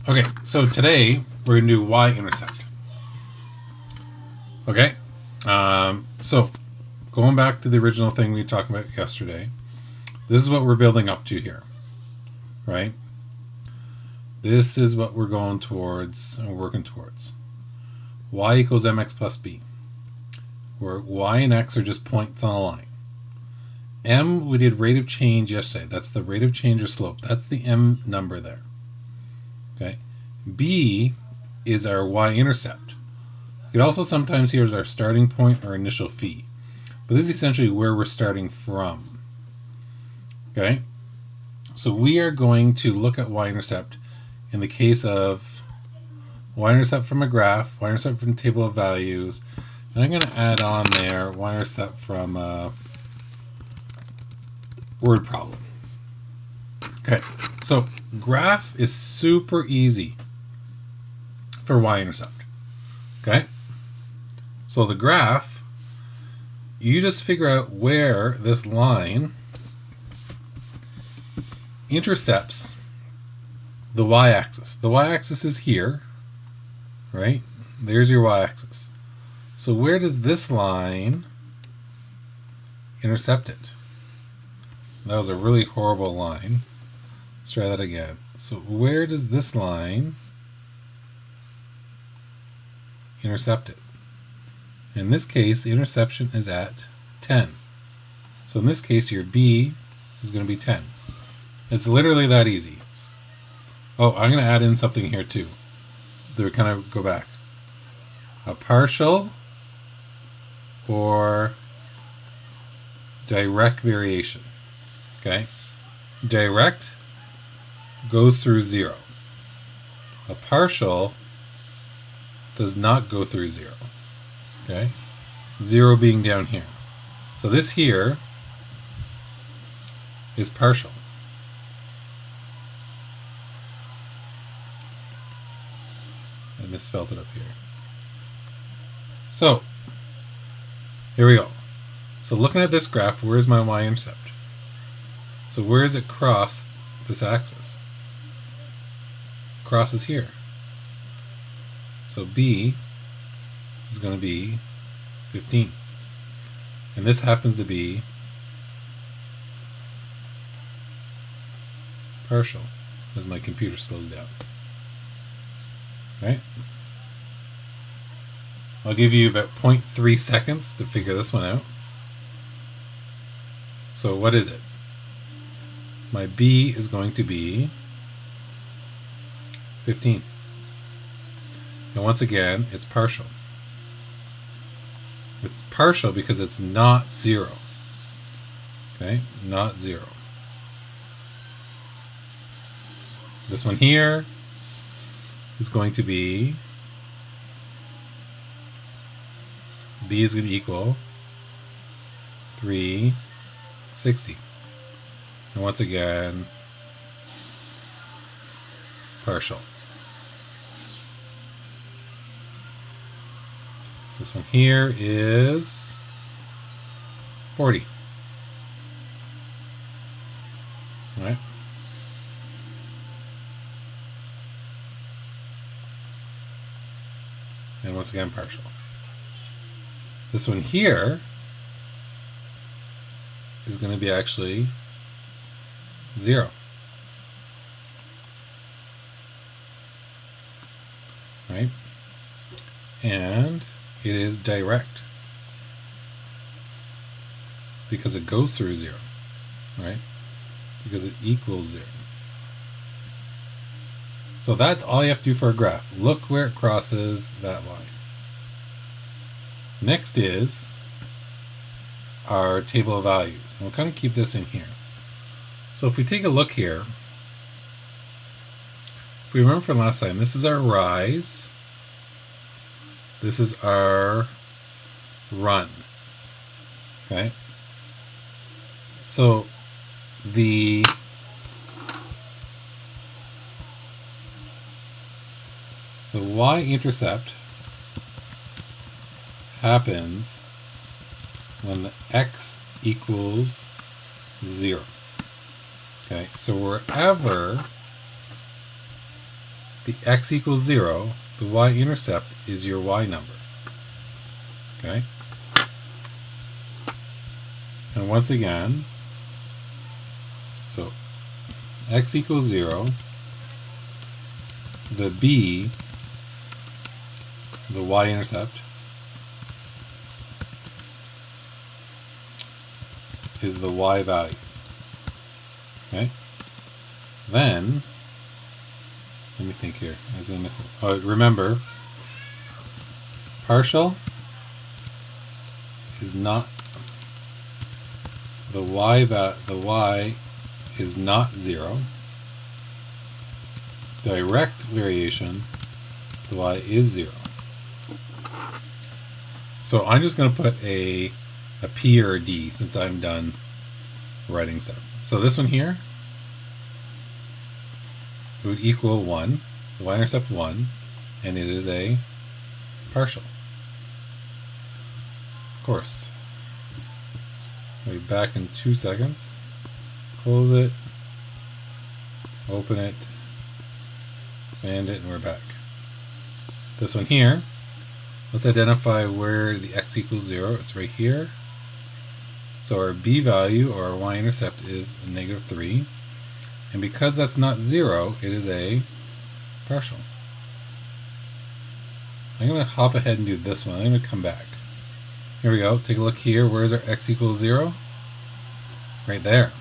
Okay, so today we're going to do Y-Intercept. Okay, so going back to the original thing we talked about yesterday, this is what we're building up to here, right? This is what we're going towards and working towards. Y equals mx plus b, where y and x are just points on a line. M, we did rate of change yesterday. That's the rate of change or slope. That's the m number there. Okay. B is our y-intercept. You could also sometimes hear as our starting point or initial phi. But this is essentially where we're starting from. Okay. So we are going to look at y-intercept in the case of y-intercept from a graph, y-intercept from table of values, and I'm going to add on there y-intercept from a word problem. Okay, so graph is super easy for y-intercept. Okay, so the graph, you just figure out where this line intercepts the y-axis. The y-axis is here, right? There's your y-axis. So where does this line intercept it? That was a really horrible line. Let's try that again. So where does this line intercept it? In this case, the interception is at 10. So in this case, your B is going to be 10. It's literally that easy. Oh, I'm going to add in something here too. To kind of go back. A partial or direct variation. Okay? Direct goes through 0. A partial does not go through 0. Okay? 0 being down here. So this here is partial. I misspelled it up here. So, here we go. So looking at this graph, where's my y-intercept? So where does it cross this axis? Crosses here. So B is going to be 15. And this happens to be partial as my computer slows down. Right? I'll give you about 0.3 seconds to figure this one out. So what is it? My B is going to be 15. And once again, it's partial. It's partial because it's not 0. Okay? Not 0. This one here is going to be, B is going to equal 360. And once again, partial. This one here is 40. All right. And once again, partial. This one here is going to be actually 0. Right? And it is direct because it goes through 0. Right? Because it equals 0. So that's all you have to do for a graph. Look where it crosses that line. Next is our table of values. And we'll kind of keep this in here. So if we take a look here, if we remember from last time, this is our rise. This is our run. Okay? So the y-intercept happens when the x equals 0. Okay, so wherever the x equals 0, the y-intercept is your y number. Okay? And once again, so x equals 0, the b, the y-intercept, is the y value. Okay? Then, let me think here. Remember, partial is not the y is not 0. Direct variation, the y is 0. So I'm just going to put a P or a D since I'm done writing stuff. So this one here, it would equal 1, the y-intercept 1, and it is a partial. Of course. I'll be back in 2 seconds. Close it, open it, expand it, and we're back. This one here, let's identify where the x equals 0. It's right here. So our b value, or our y-intercept, is -3. And because that's not 0, it is a partial. I'm going to hop ahead and do this one. I'm going to come back. Here we go. Take a look here. Where's our x equals 0? Right there.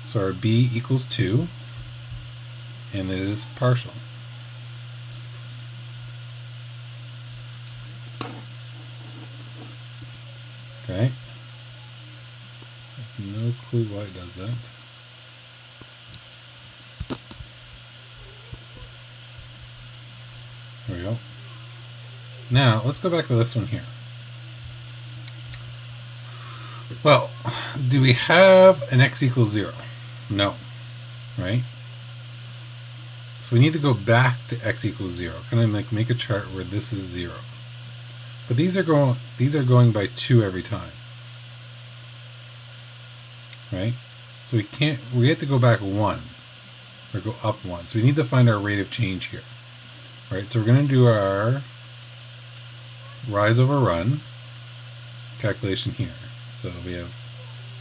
So our b equals 2, and it is partial. Okay. No clue why it does that. There we go. Now, let's go back to this one here. Well, do we have an x equals 0? No. Right? So we need to go back to x equals 0. Kind of like make a chart where this is 0. But these are going by 2 every time. Right? So we have to go back 1 or go up 1. So we need to find our rate of change here. Right? So we're going to do our rise over run calculation here. So we have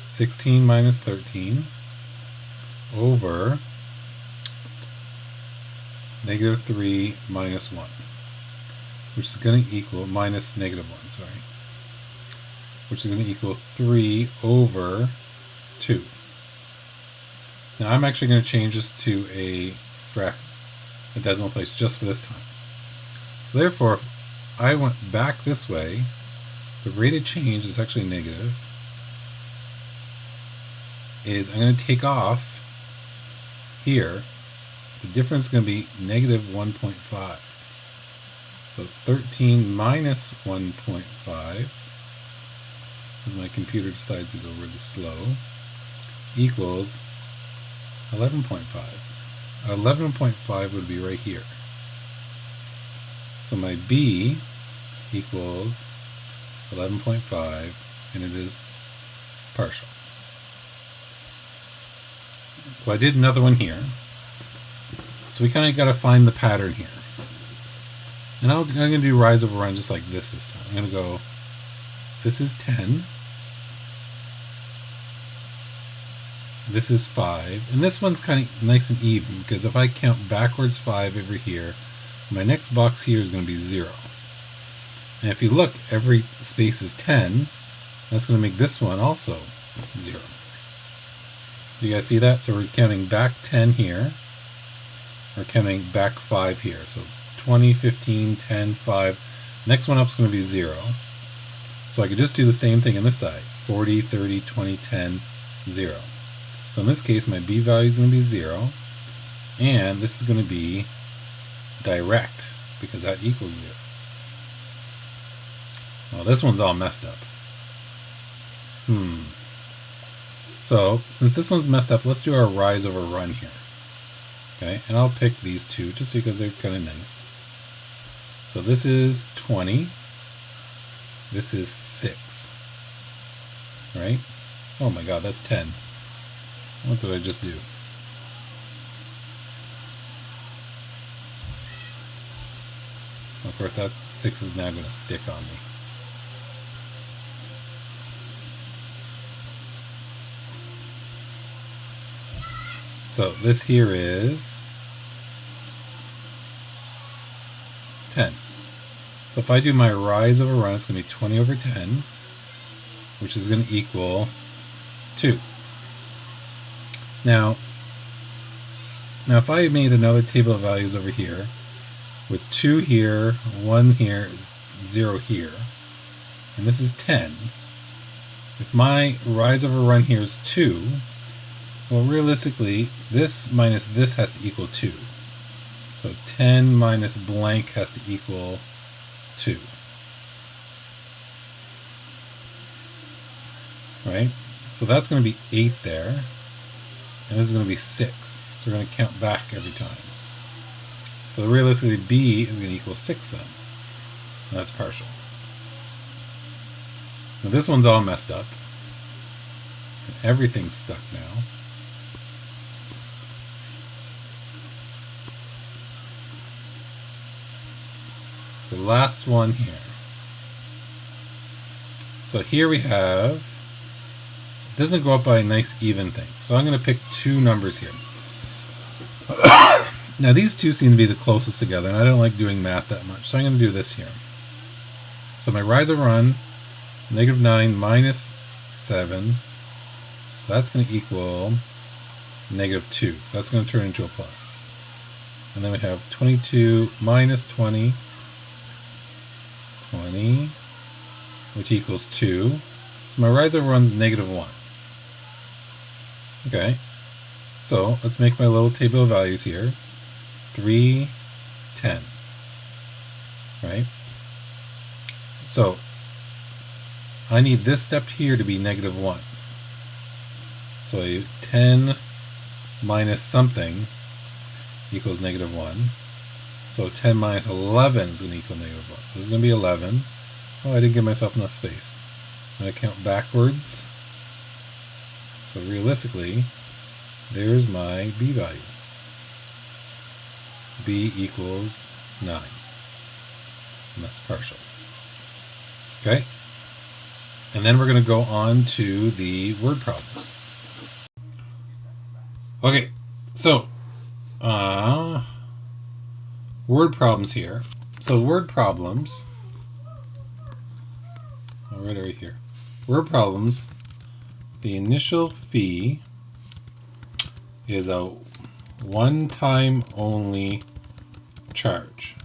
16 minus 13 over -3 minus 1. Which is going to equal minus -1, sorry. Which is going to equal 3 over 2. Now I'm actually going to change this to a decimal place just for this time. So therefore, if I went back this way, the rate of change is actually negative. I'm going to take off here. The difference is going to be -1.5. So 13 minus 1.5, as my computer decides to go really slow, equals 11.5. 11.5 would be right here. So my B equals 11.5, and it is partial. Well, I did another one here. So we kind of got to find the pattern here. And I'm going to do rise over run just like this time. I'm going to go, this is 10. This is 5. And this one's kind of nice and even, because if I count backwards 5 over here, my next box here is going to be 0. And if you look, every space is 10. That's going to make this one also 0. You guys see that? So we're counting back 10 here. We're counting back 5 here. So 20, 15, 10, 5. Next one up is going to be 0. So I could just do the same thing on this side. 40, 30, 20, 10, 0. So in this case, my B value is going to be 0. And this is going to be direct, because that equals 0. Well, this one's all messed up. So, since this one's messed up, let's do our rise over run here. Okay, and I'll pick these two just because they're kind of nice. So this is 20. This is 6. Right? Oh my god, that's 10. What did I just do? Of course, that 6 is now going to stick on me. So this here is 10. So if I do my rise over run, it's going to be 20 over 10, which is going to equal 2. Now if I made another table of values over here, with 2 here, 1 here, 0 here, and this is 10, if my rise over run here is 2, well, realistically, this minus this has to equal 2. So 10 minus blank has to equal 2. Right? So that's going to be 8 there. And this is going to be 6. So we're going to count back every time. So realistically, B is going to equal 6 then. And that's partial. Now this one's all messed up. And everything's stuck now. So last one here. So here we have, it doesn't go up by a nice even thing. So I'm going to pick 2 numbers here. Now these two seem to be the closest together, and I don't like doing math that much. So I'm going to do this here. So my rise over run, -9 minus 7, that's going to equal -2. So that's going to turn into a plus. And then we have 22 minus 20, which equals 2. So my rise over run's -1. Okay, so let's make my little table of values here. 3, 10. Right? So I need this step here to be -1. So a 10 minus something equals -1. So 10 minus 11 is going to equal -1. So it's going to be 11. Oh, I didn't give myself enough space. I'm going to count backwards. So realistically, there's my B value. B equals 9. And that's partial. Okay? And then we're going to go on to the word problems. Okay, so word problems here. So word problems, right over here. Word problems, the initial fee is a one-time only charge.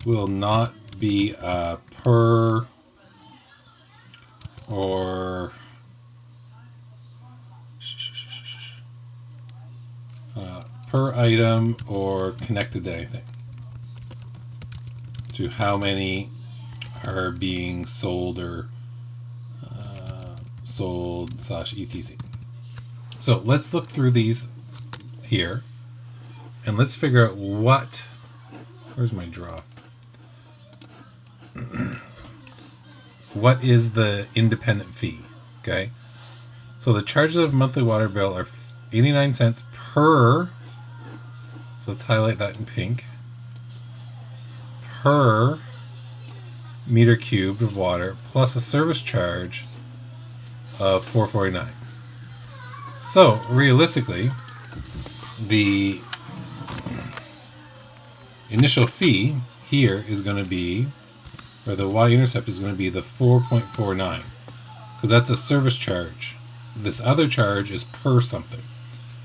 Will not be a per or per item or connected to anything, to how many are being sold or sold / etc. So let's look through these here and let's figure out where's my draw? What is the independent fee? Okay, so the charges of a monthly water bill are 89 cents per, so let's highlight that in pink, per meter cubed of water, plus a service charge of $4.49. So realistically, the initial fee here is going to be, or the Y-Intercept is going to be the 4.49, because that's a service charge. This other charge is per something.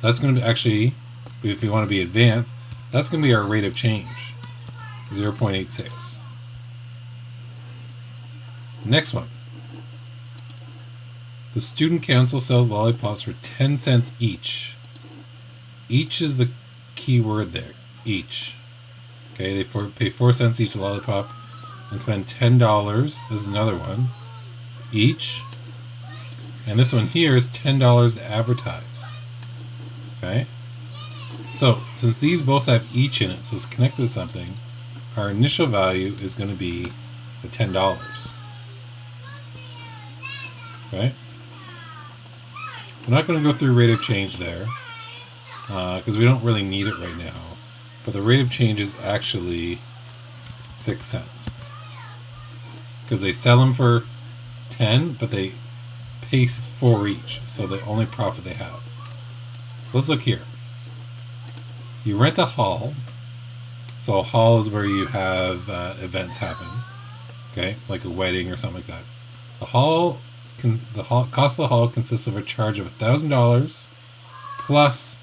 So that's going to be actually, if you want to be advanced, that's going to be our rate of change, 0.86. Next one. The student council sells lollipops for 10 cents each. Each is the key word there. Each. Okay, they pay 4 cents each lollipop and spend $10. This is another one. Each. And this one here is $10 to advertise. Okay? So, since these both have each in it, so it's connected to something, our initial value is going to be the $10. Okay? I'm not going to go through rate of change there, because we don't really need it right now. But the rate of change is actually 6 cents. Because they sell them for 10, but they pay 4 each, so the only profit they have. Let's look here. You rent a hall. So a hall is where you have events happen, okay, like a wedding or something like that. The cost of the hall consists of a charge of $1,000 plus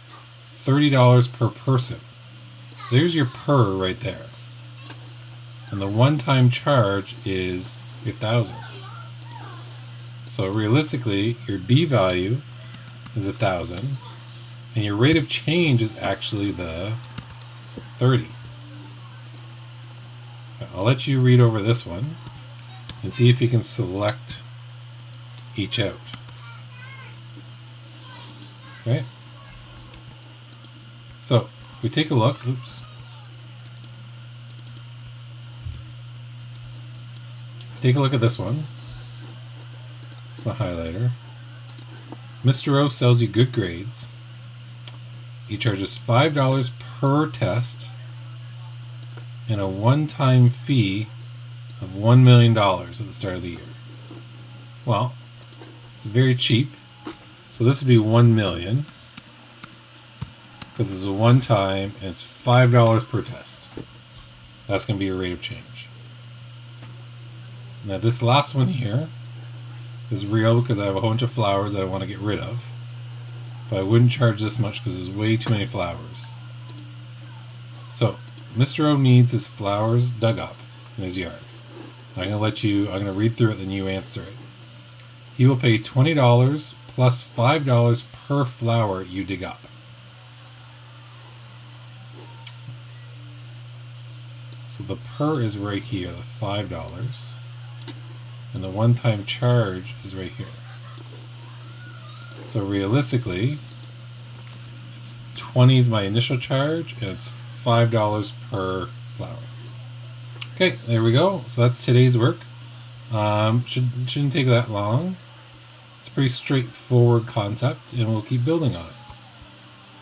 $30 per person. So there's your per right there, and the one-time charge is $1,000. So realistically, your B value is 1,000, and your rate of change is actually the 30. I'll let you read over this one and see if you can select each out. Okay. So if we take a look, if we take a look at this one, it's my highlighter. Mr. O sells you good grades. He charges $5 per test and a one-time fee of $1 million at the start of the year. Well, it's very cheap. So this would be 1 million because it's a one-time and it's $5 per test. That's going to be your rate of change. Now this last one here is real because I have a whole bunch of flowers that I want to get rid of. But I wouldn't charge this much because there's way too many flowers. So Mr. O needs his flowers dug up in his yard. I'm going to read through it, then you answer it. He will pay $20 plus $5 per flower you dig up. So the per is right here, the $5. And the one-time charge is right here. So realistically, it's 20 is my initial charge, and it's $5 per flower. Okay, there we go. So that's today's work. Shouldn't take that long. It's a pretty straightforward concept, and we'll keep building on it.